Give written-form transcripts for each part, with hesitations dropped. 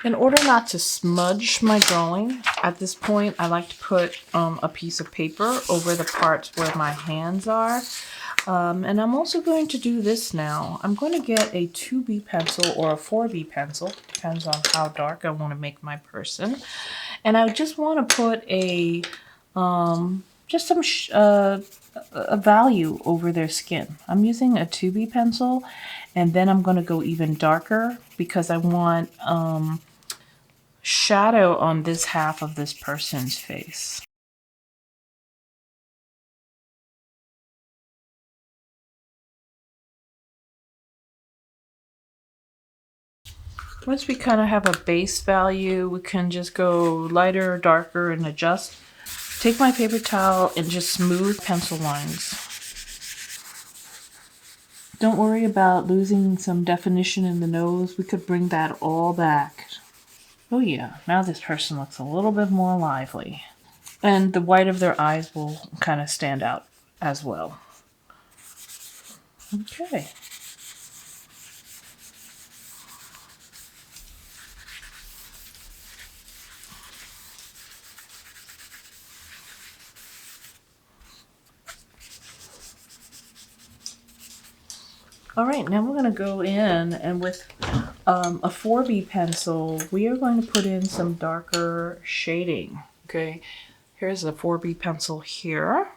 In order not to smudge my drawing, at this point I like to put a piece of paper over the parts where my hands are. And I'm also going to do this now. I'm going to get a 2B pencil or a 4B pencil, depends on how dark I want to make my person. And I just want to put a a value over their skin. I'm using a 2B pencil, and then I'm going to go even darker because I want shadow on this half of this person's face. Once we kind of have a base value, we can just go lighter or darker and adjust. Take my paper towel and just smooth pencil lines. Don't worry about losing some definition in the nose. We could bring that all back. Oh yeah, now this person looks a little bit more lively. And the white of their eyes will kind of stand out as well. Okay. All right, now we're going to go in and with a 4B pencil, we are going to put in some darker shading. Okay, here's a 4B pencil here.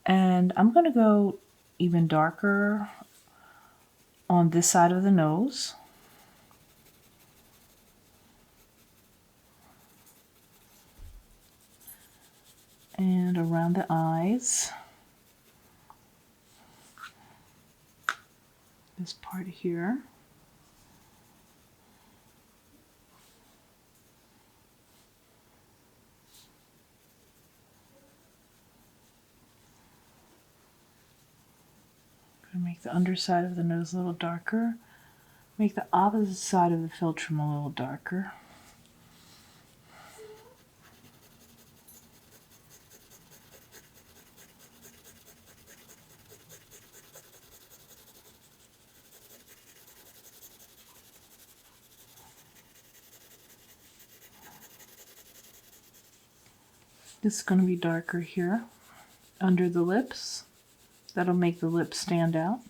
And I'm going to go even darker on this side of the nose. And around the eyes. This part here. I'm going to make the underside of the nose a little darker. Make the opposite side of the philtrum a little darker. This is going to be darker here under the lips. That'll make the lips stand out.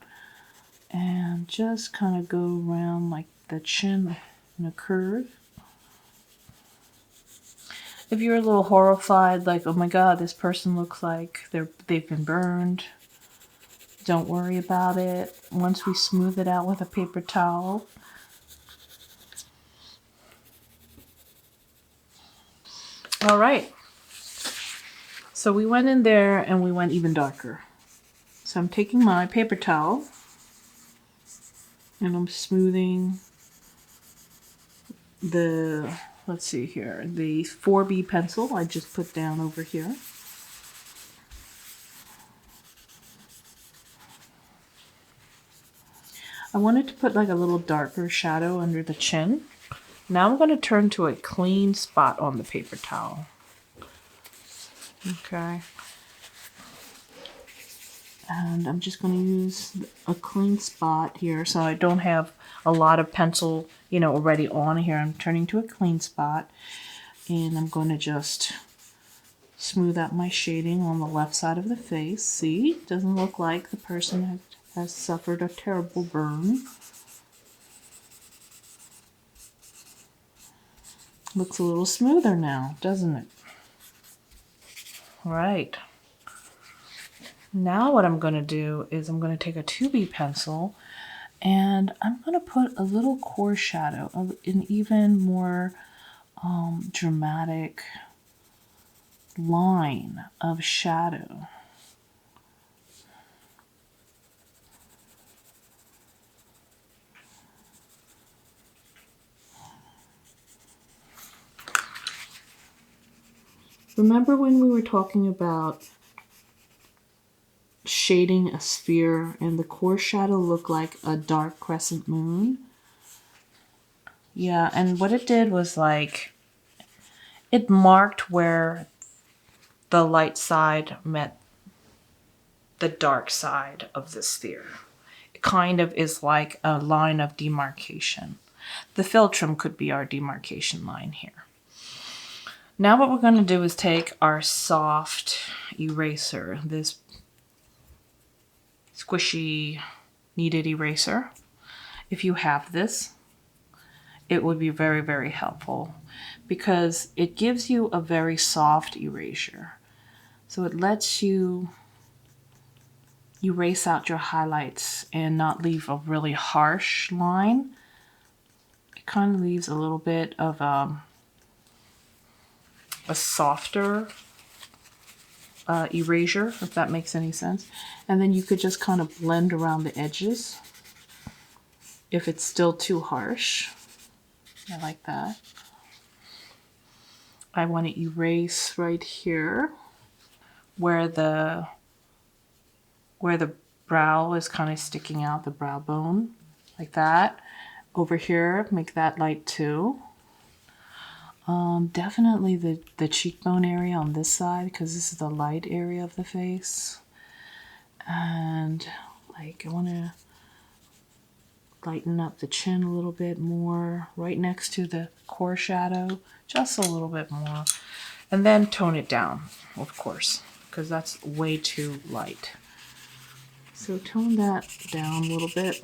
And just kind of go around like the chin in a curve. If you're a little horrified, like, oh my god, this person looks like they've been burned, don't worry about it. Once we smooth it out with a paper towel, all right. So we went in there and we went even darker. So I'm taking my paper towel and I'm smoothing the, let's see here, the 4B pencil I just put down over here. I wanted to put like a little darker shadow under the chin. Now I'm going to turn to a clean spot on the paper towel. Okay. And I'm just going to use a clean spot here so I don't have a lot of pencil, already on here. I'm turning to a clean spot and I'm going to just smooth out my shading on the left side of the face. See, it doesn't look like the person has suffered a terrible burn. Looks a little smoother now, doesn't it? Right. Now what I'm going to do is I'm going to take a 2B pencil and I'm going to put a little core shadow, an even more dramatic line of shadow. Remember when we were talking about shading a sphere and the core shadow looked like a dark crescent moon? Yeah, and what it did was like, it marked where the light side met the dark side of the sphere. It kind of is like a line of demarcation. The philtrum could be our demarcation line here. Now what we're going to do is take our soft eraser, this squishy kneaded eraser. If you have this, it would be very, very helpful because it gives you a very soft erasure. So it lets you erase out your highlights and not leave a really harsh line. It kind of leaves a little bit of a softer erasure, if that makes any sense. And then you could just kind of blend around the edges if it's still too harsh. I like that. I want to erase right here where the brow is kind of sticking out, the brow bone, like that. Over here, make that light too. Definitely the cheekbone area on this side, because this is the light area of the face. And like, I want to lighten up the chin a little bit more, right next to the core shadow, just a little bit more. And then tone it down, of course, because that's way too light. So tone that down a little bit.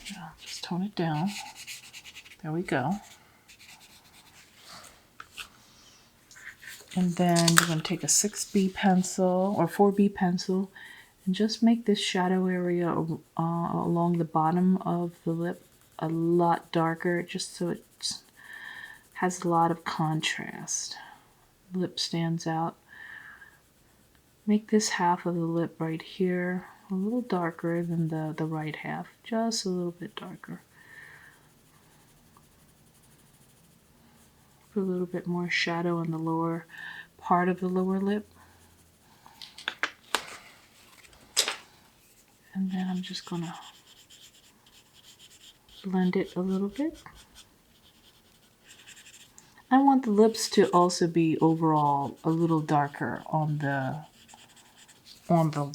Yeah, just tone it down. There we go. And then you're going to take a 6B pencil or 4B pencil and just make this shadow area along the bottom of the lip a lot darker, just so it has a lot of contrast. The lip stands out. Make this half of the lip right here a little darker than the right half, just a little bit darker. Put a little bit more shadow on the lower part of the lower lip. And then I'm just gonna blend it a little bit. I want the lips to also be overall a little darker on the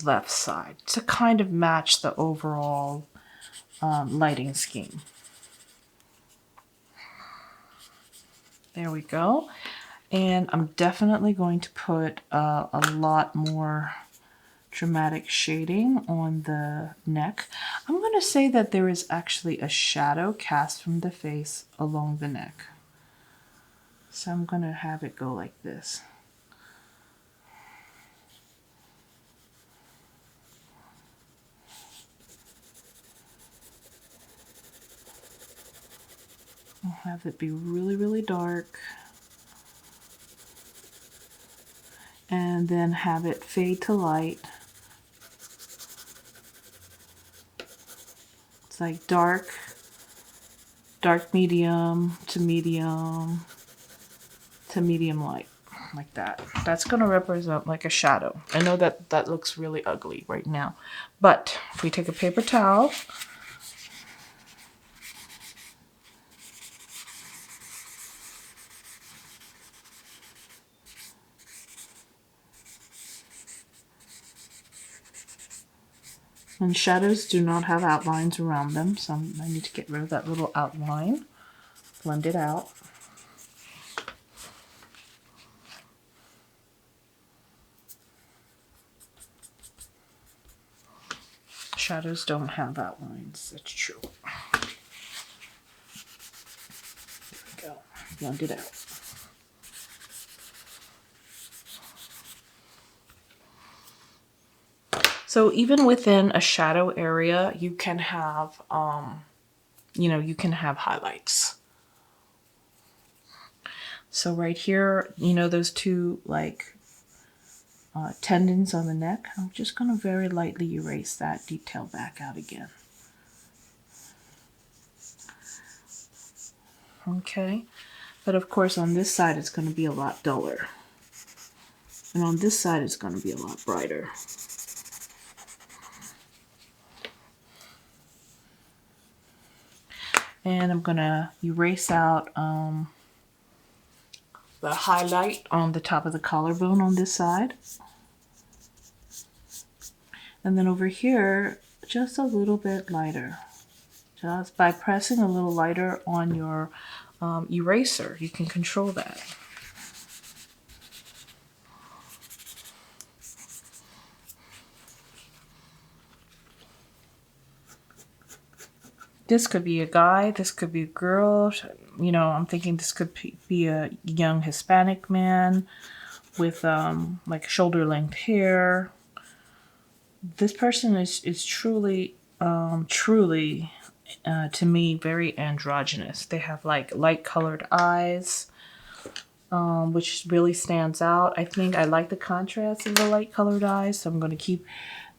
left side to kind of match the overall lighting scheme. There we go. And I'm definitely going to put a lot more dramatic shading on the neck. I'm going to say that there is actually a shadow cast from the face along the neck. So I'm going to have it go like this. I'll have it be really, really dark. And then have it fade to light. It's like dark medium to medium light, like that. That's going to represent like a shadow. I know that looks really ugly right now, but if we take a paper towel, and shadows do not have outlines around them, so I need to get rid of that little outline, blend it out. Shadows don't have outlines, that's true. There we go, blend it out. So even within a shadow area, you can have, you can have highlights. So right here, those two like tendons on the neck, I'm just going to very lightly erase that detail back out again. Okay, but of course on this side it's going to be a lot duller. And on this side it's going to be a lot brighter. And I'm going to erase out the highlight on the top of the collarbone on this side. And then over here, just a little bit lighter. Just by pressing a little lighter on your eraser, you can control that. This could be a guy, this could be a girl. You know, I'm thinking this could be a young Hispanic man with like shoulder length hair. This person is truly, to me, very androgynous. They have like light colored eyes, which really stands out. I think I like the contrast of the light colored eyes, so I'm going to keep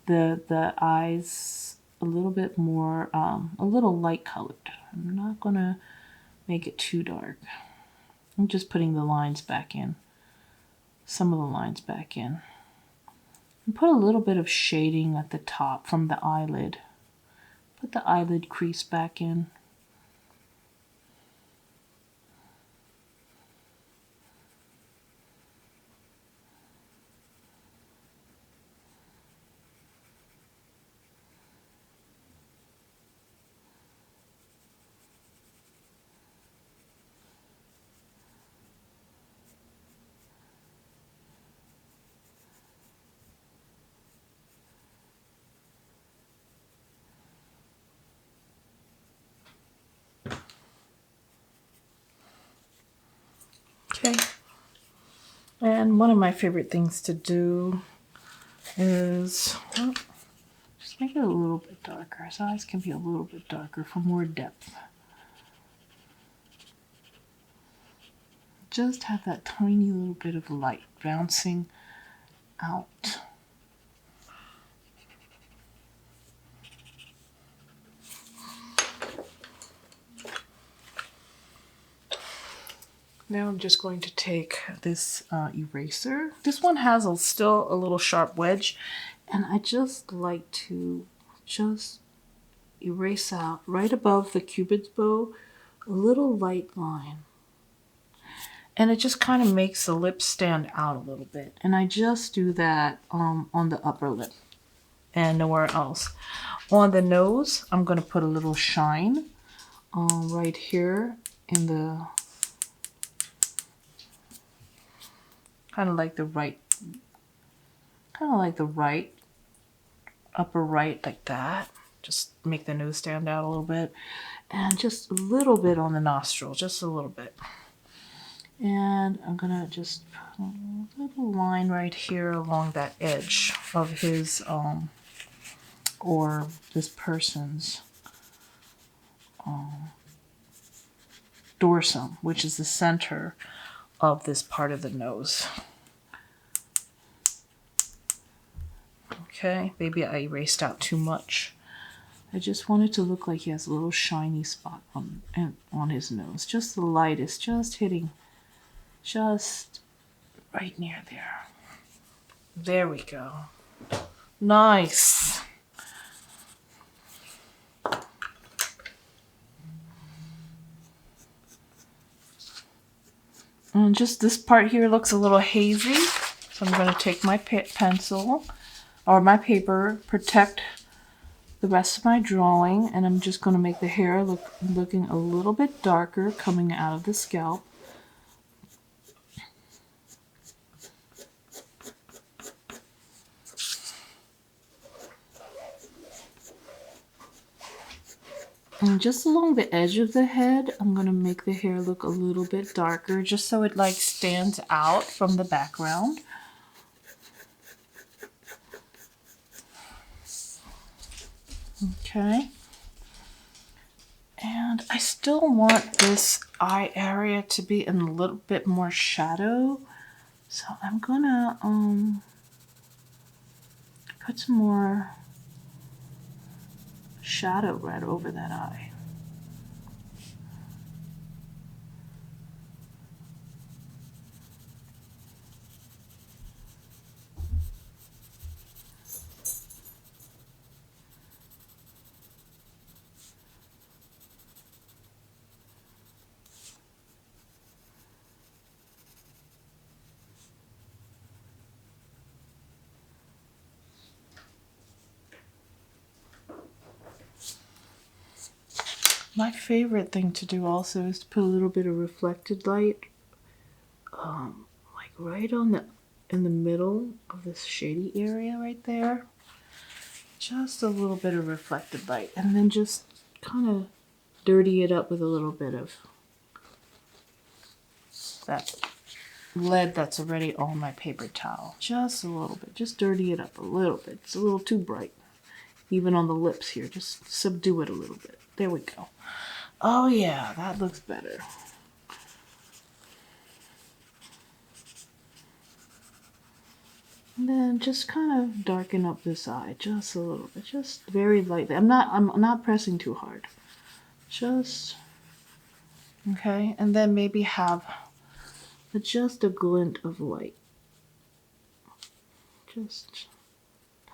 the eyes a little bit more, a little light colored. I'm not going to make it too dark. I'm just putting the lines back in, some of the lines back in. And put a little bit of shading at the top from the eyelid. Put the eyelid crease back in. Okay. And one of my favorite things to do is just make it a little bit darker. His eyes can be a little bit darker for more depth. Just have that tiny little bit of light bouncing out. Now I'm just going to take this eraser. This one has still a little sharp wedge, and I just like to just erase out right above the cupid's bow a little light line. And it just kind of makes the lips stand out a little bit. And I just do that on the upper lip and nowhere else. On the nose, I'm going to put a little shine right here in the kind of like the right upper right, like that. Just make the nose stand out a little bit. And just a little bit on the nostril, just a little bit. And I'm gonna just put a little line right here along that edge of his or this person's dorsum, which is the center of this part of the nose. Okay, maybe I erased out too much. I just want it to look like he has a little shiny spot on his nose. Just the lightest, just hitting just right near there. There we go. Nice. And just this part here looks a little hazy. So I'm going to take my pencil or my paper, protect the rest of my drawing, and I'm just going to make the hair looking a little bit darker coming out of the scalp. And just along the edge of the head, I'm going to make the hair look a little bit darker, just so it like stands out from the background. Okay. And I still want this eye area to be in a little bit more shadow. So I'm gonna put some more shadow right over that eye. My favorite thing to do also is to put a little bit of reflected light, like right in the middle of this shady area right there. Just a little bit of reflected light, and then just kind of dirty it up with a little bit of that lead that's already on my paper towel. Just a little bit. Just dirty it up a little bit. It's a little too bright. Even on the lips here. Just subdue it a little bit. There we go. Oh yeah, that looks better. And then just kind of darken up this eye just a little bit. Just very lightly. I'm not pressing too hard. Just okay, and then maybe have just a glint of light. Just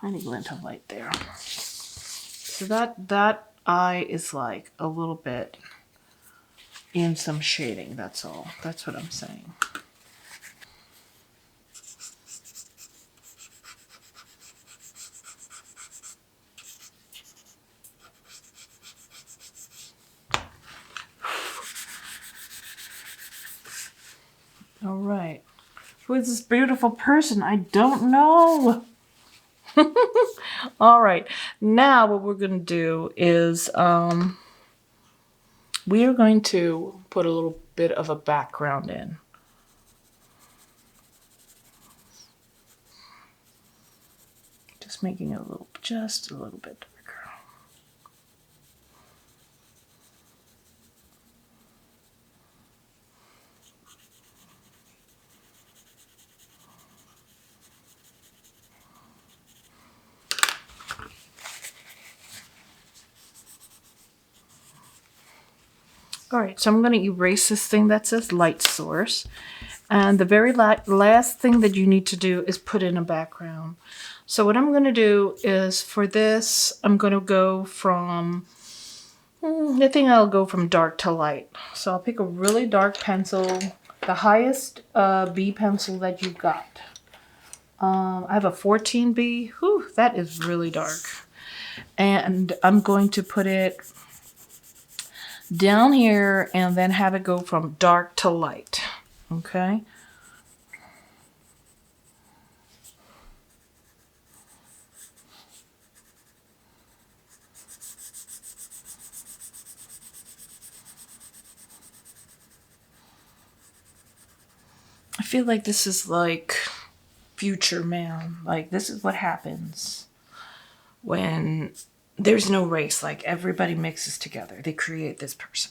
tiny glint of light there. So that eye is like a little bit in some shading, that's all. That's what I'm saying. All right. Who is this beautiful person? I don't know. All right. Now what we're going to do is we are going to put a little bit of a background in. Just making it just a little bit darker. All right, so I'm going to erase this thing that says light source. And the very last thing that you need to do is put in a background. So what I'm going to do is for this, I'm going to go from, I think I'll go from dark to light. So I'll pick a really dark pencil, the highest B pencil that you've got. I have a 14B. Whew, that is really dark. And I'm going to put it down here and then have it go from dark to light. Okay. I feel like this is like Future Man. Like this is what happens when there's no race. Like everybody mixes together. They create this person.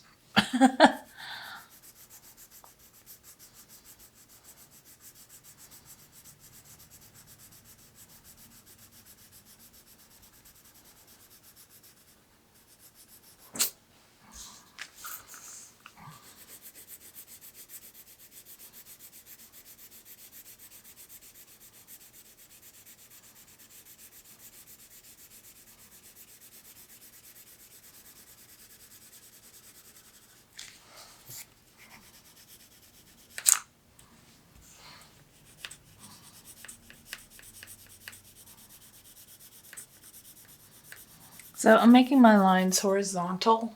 So I'm making my lines horizontal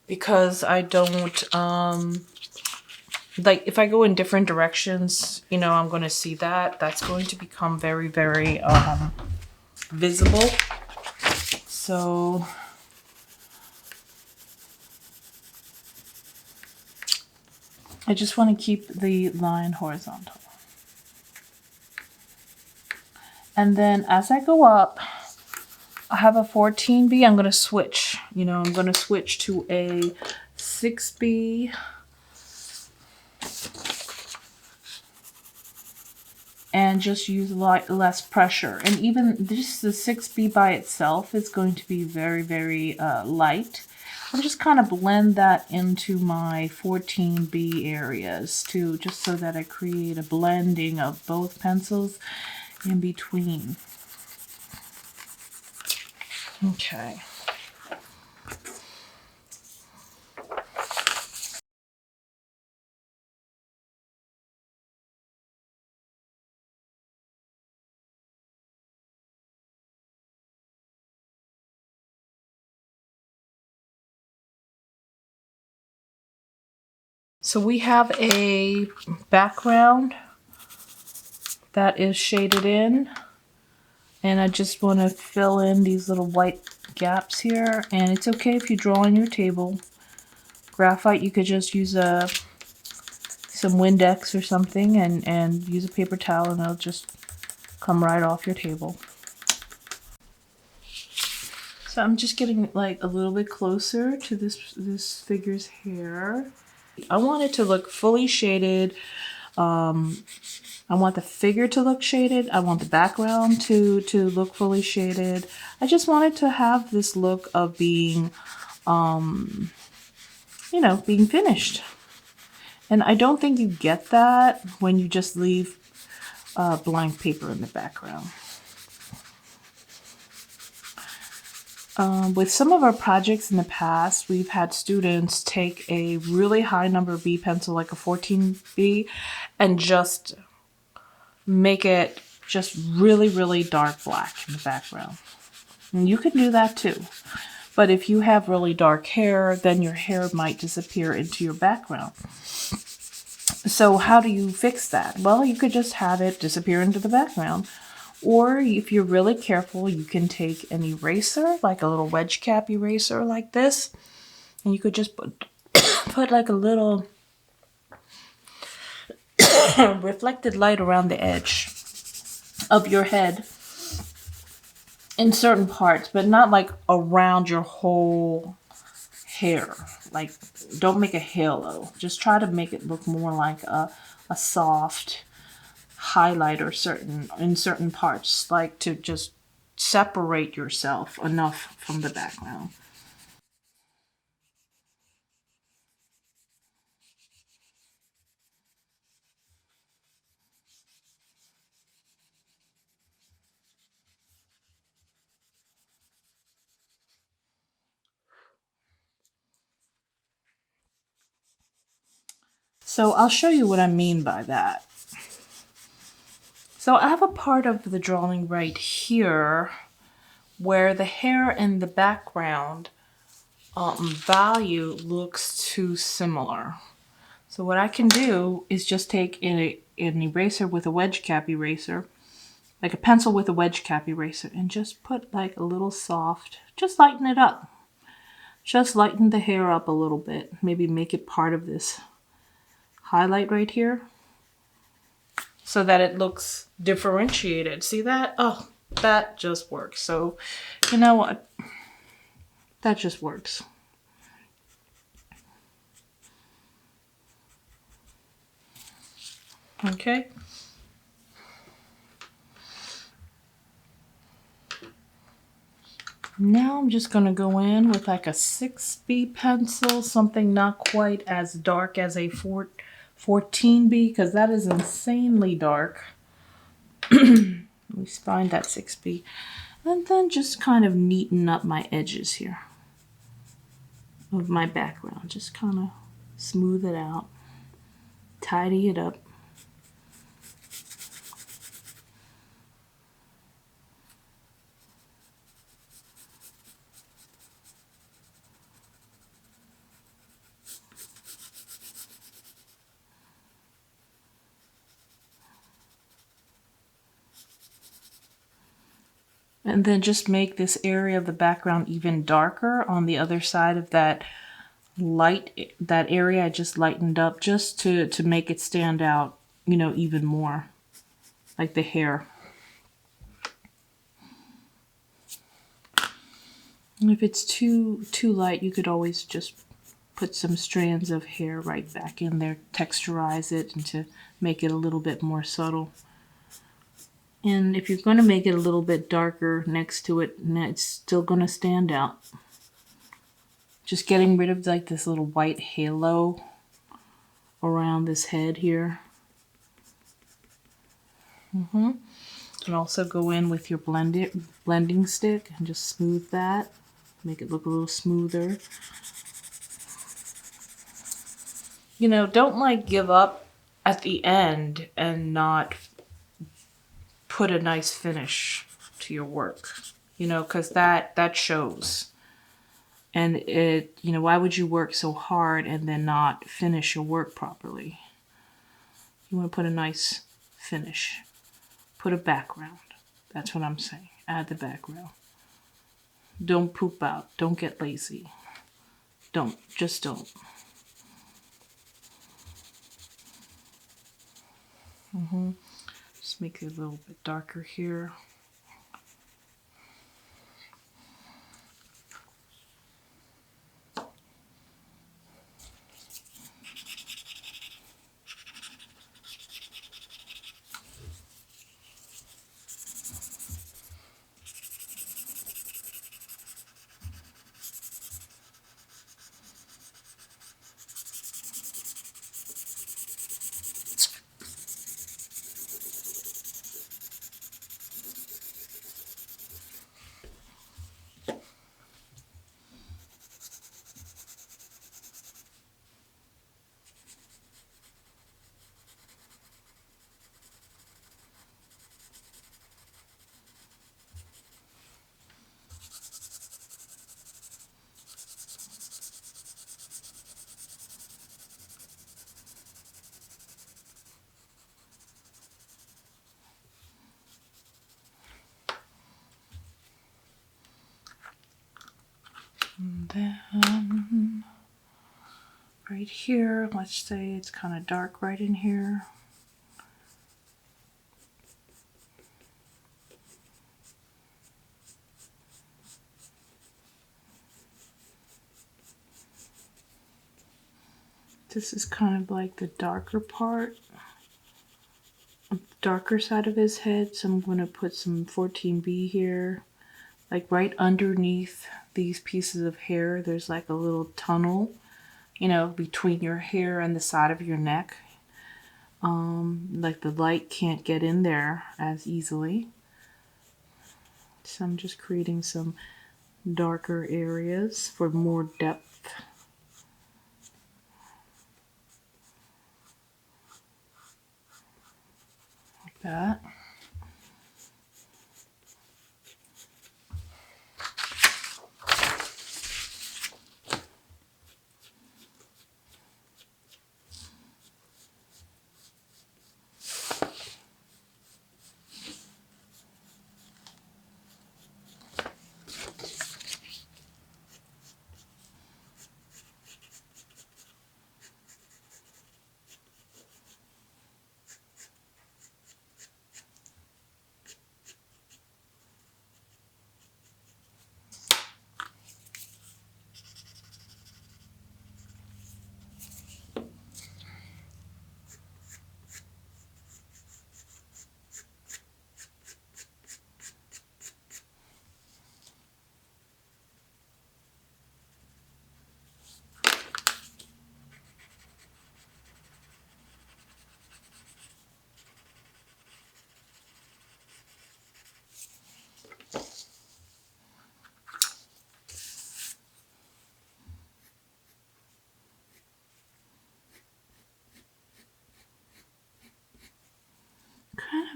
because I don't, like if I go in different directions, you know, I'm going to see that. That's going to become very, very visible. So I just want to keep the line horizontal. And then as I go up, I have a 14B. I'm going to switch. You know, I'm going to switch to a 6B. And just use less pressure. And even just the 6B by itself is going to be very, very light. I'll just kind of blend that into my 14B areas too, just so that I create a blending of both pencils in between. Okay. So we have a background that is shaded in, and I just want to fill in these little white gaps here. And it's okay if you draw on your table. Graphite, you could just use some Windex or something and use a paper towel, and it'll just come right off your table. So I'm just getting like a little bit closer to this figure's hair. I want it to look fully shaded. I want the figure to look shaded. I want the background to look fully shaded. I just want it to have this look of being, you know, being finished. And I don't think you get that when you just leave blank paper in the background. With some of our projects in the past, we've had students take a really high number B pencil, like a 14B, and just make it just really, really dark black in the background. And you can do that too. But if you have really dark hair, then your hair might disappear into your background. So how do you fix that? Well, you could just have it disappear into the background. Or if you're really careful, you can take an eraser, like a little wedge cap eraser like this, and you could just put like a little reflected light around the edge of your head in certain parts, but not like around your whole hair. Like, don't make a halo. Just try to make it look more like a soft highlighter in certain parts, like to just separate yourself enough from the background. So I'll show you what I mean by that. So I have a part of the drawing right here where the hair in the background value looks too similar. So what I can do is just take an eraser with a wedge cap eraser, like a pencil with a wedge cap eraser, and just put like a little soft, just lighten it up. Just lighten the hair up a little bit. Maybe make it part of this highlight right here so that it looks differentiated. See that? Oh, that just works. So, you know what? That just works. Okay. Now I'm just going to go in with like a 6B pencil, something not quite as dark as a 14B, because that is insanely dark. Let me find that 6B. And then just kind of neaten up my edges here of my background. Just kind of smooth it out, tidy it up. And then just make this area of the background even darker on the other side of that that area I just lightened up, just to make it stand out, you know, even more, like the hair. And if it's too light, you could always just put some strands of hair right back in there, texturize it, and to make it a little bit more subtle. And if you're going to make it a little bit darker next to it, it's still going to stand out. Just getting rid of like this little white halo around this head here. And also go in with your blending stick and just smooth that. Make it look a little smoother. You know, don't like give up at the end and not put a nice finish to your work, you know, because that shows. And it, you know, why would you work so hard and then not finish your work properly? You want to put a nice finish. Put a background. That's what I'm saying. Add the background. Don't poop out. Don't get lazy. Don't. Just don't. Just make it a little bit darker here. And then right here, let's say it's kind of dark right in here. This is kind of like the darker part, darker side of his head. So I'm going to put some 14B here, like right underneath these pieces of hair. There's like a little tunnel, you know, between your hair and the side of your neck. Like the light can't get in there as easily. So I'm just creating some darker areas for more depth. Like that.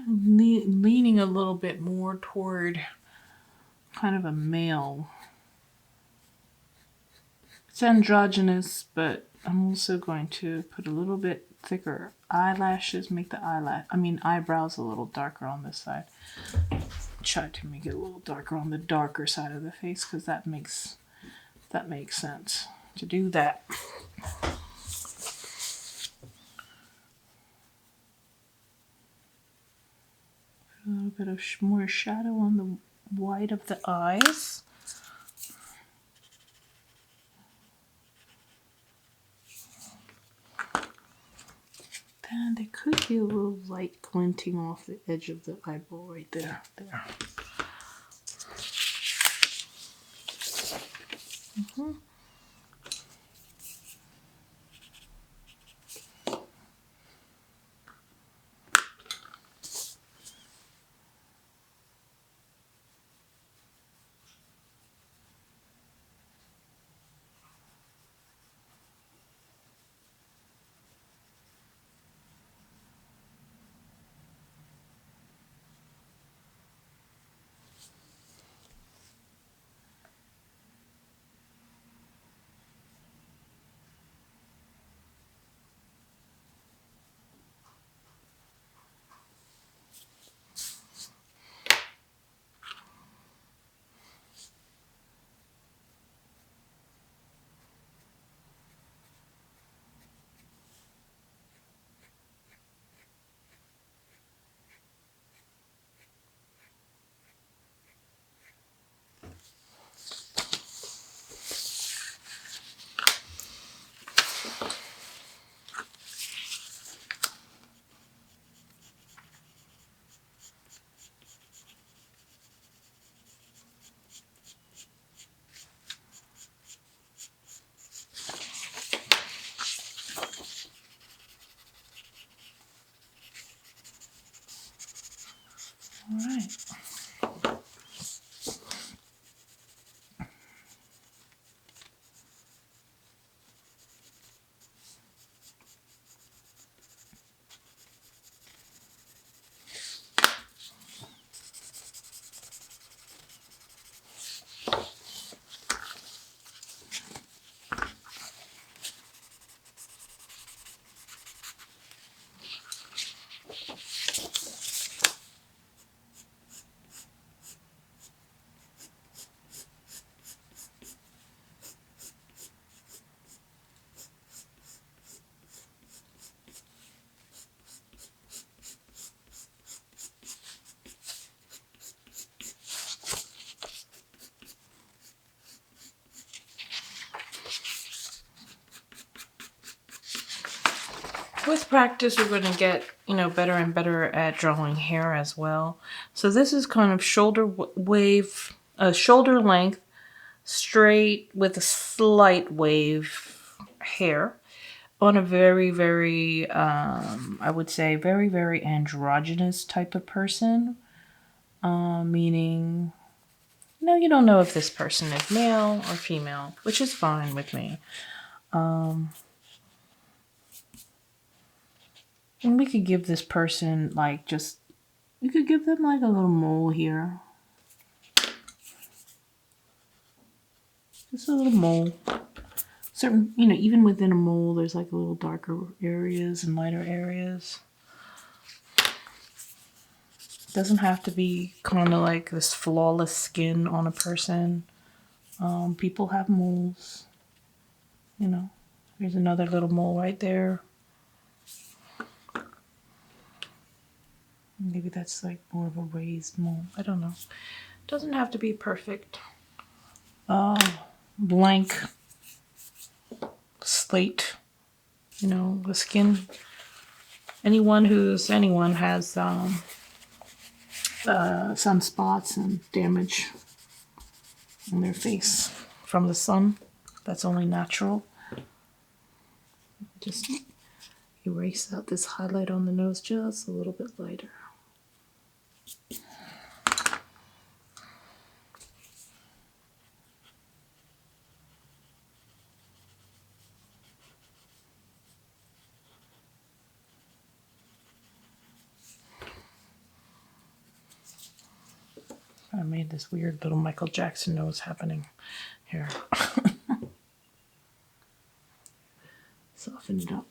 Leaning a little bit more toward kind of a male. It's androgynous, but I'm also going to put a little bit thicker eyelashes, make the eyebrows a little darker on this side. Try to make it a little darker on the darker side of the face because that makes sense to do that. A little bit of more shadow on the white of the eyes. And there could be a little light glinting off the edge of the eyeball right there. with practice, we're going to get, you know, better and better at drawing hair as well. So this is kind of shoulder wave, shoulder length, straight with a slight wave hair on a very, very, I would say very, very androgynous type of person. Meaning, no, you don't know if this person is male or female, which is fine with me. And we could give this person like we could give them like a little mole here. Just a little mole. Certain, you know, even within a mole, there's like a little darker areas and lighter areas. It doesn't have to be kind of like this flawless skin on a person. People have moles. You know, there's another little mole right there. Maybe that's like more of a raised mole. I don't know. It doesn't have to be perfect. Blank slate. You know, the skin. Anyone has sunspots and damage on their face from the sun. That's only natural. Just erase out this highlight on the nose just a little bit lighter. I made this weird little Michael Jackson nose happening here. Soften it up.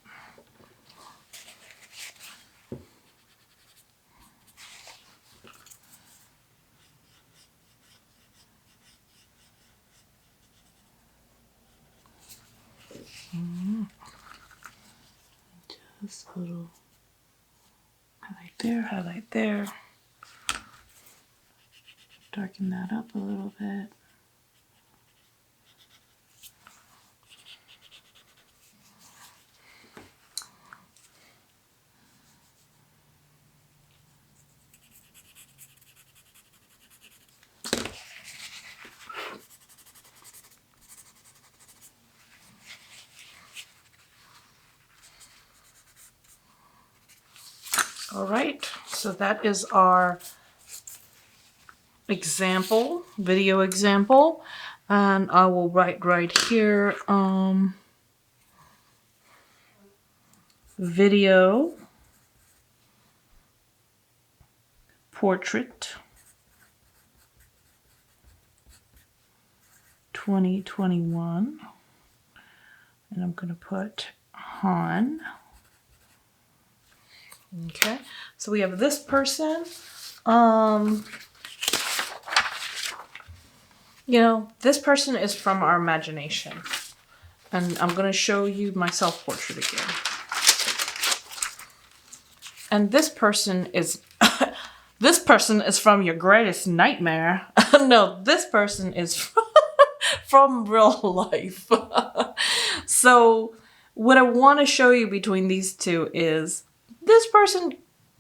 Just a little highlight there. Darken that up a little bit. All right, so that is our example, video example, and I will write right here, video portrait 2021, and I'm going to put Han. Okay, so we have this person. You know, this person is from our imagination. And I'm going to show you my self-portrait again. And this person is this person is from your greatest nightmare. No, this person is from real life. So what I want to show you between these two is this person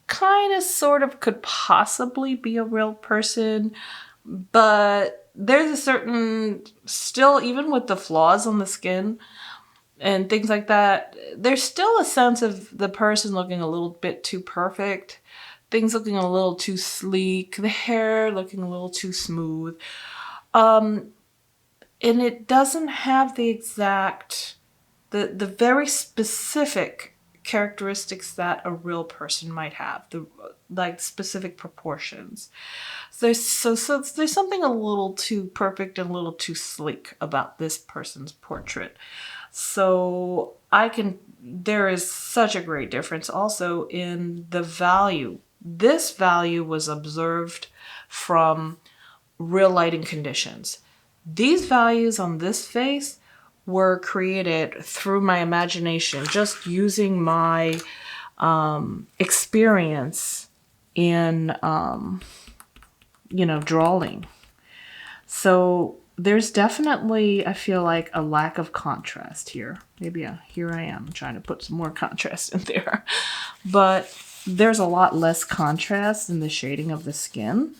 kind of sort of could possibly be a real person, but there's a certain, still, even with the flaws on the skin and things like that, there's still a sense of the person looking a little bit too perfect, things looking a little too sleek, the hair looking a little too smooth. And it doesn't have the exact, the very specific characteristics that a real person might have, the like specific proportions. So there's something a little too perfect and a little too sleek about this person's portrait. So there is such a great difference also in the value. This value was observed from real lighting conditions. These values on this face were created through my imagination, just using my experience in, drawing. So there's definitely, I feel like, a lack of contrast here. Maybe here I am trying to put some more contrast in there. But there's a lot less contrast in the shading of the skin.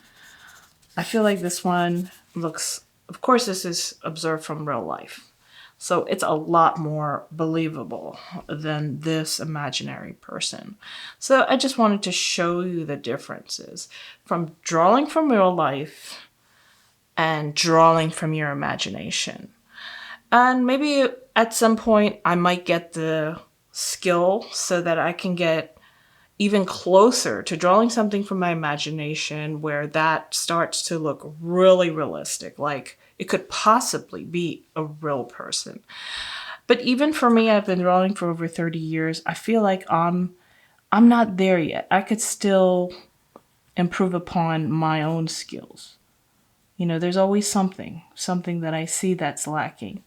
I feel like this one looks, of course this is observed from real life, so it's a lot more believable than this imaginary person. So I just wanted to show you the differences from drawing from real life and drawing from your imagination. And maybe at some point I might get the skill so that I can get even closer to drawing something from my imagination where that starts to look really realistic, like it could possibly be a real person. But even for me, I've been drawing for over 30 years. I feel like I'm not there yet. I could still improve upon my own skills. You know, there's always something that I see that's lacking,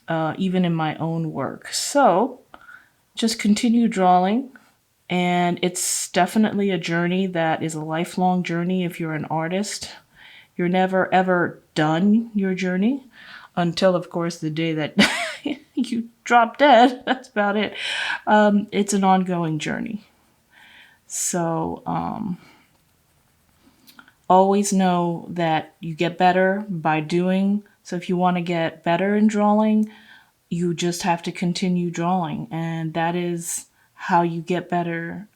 even in my own work. So just continue drawing. And it's definitely a journey that is a lifelong journey if you're an artist. You're never, ever done your journey until, of course, the day that you drop dead. That's about it. It's an ongoing journey. So always know that you get better by doing. So if you want to get better in drawing, you just have to continue drawing. And that is how you get better.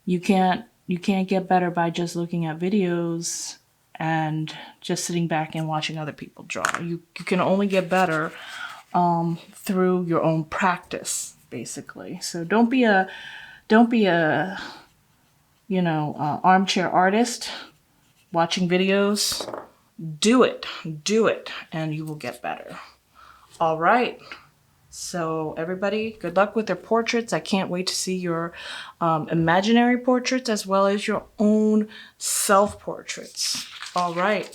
You can't get better by just looking at videos and just sitting back and watching other people draw. You can only get better through your own practice, basically. So don't be a armchair artist watching videos. Do it, and you will get better. All right. So everybody, good luck with their portraits. I can't wait to see your imaginary portraits as well as your own self-portraits. All right.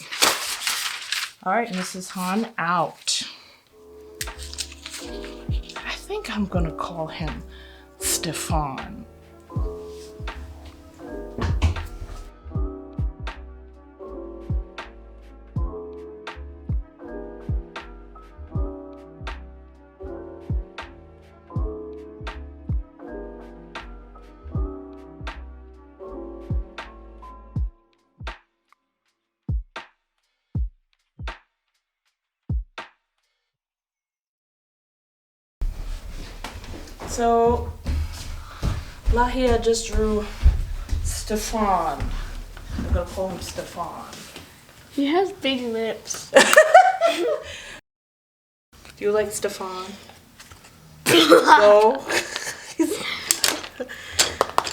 And this is Han out. I think I'm going to call him Stefan. So, Lahia just drew Stefan. I'm gonna call him Stefan. He has big lips. Do you like Stefan? No?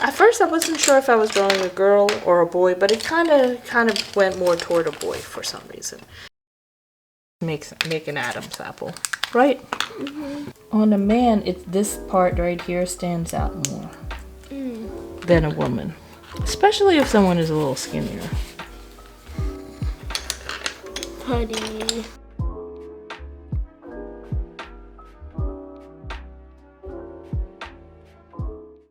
At first I wasn't sure if I was drawing a girl or a boy, but it kind of went more toward a boy for some reason. Make an Adam's apple, right? Mm-hmm. On a man, this part right here stands out more than a woman, especially if someone is a little skinnier. Honey.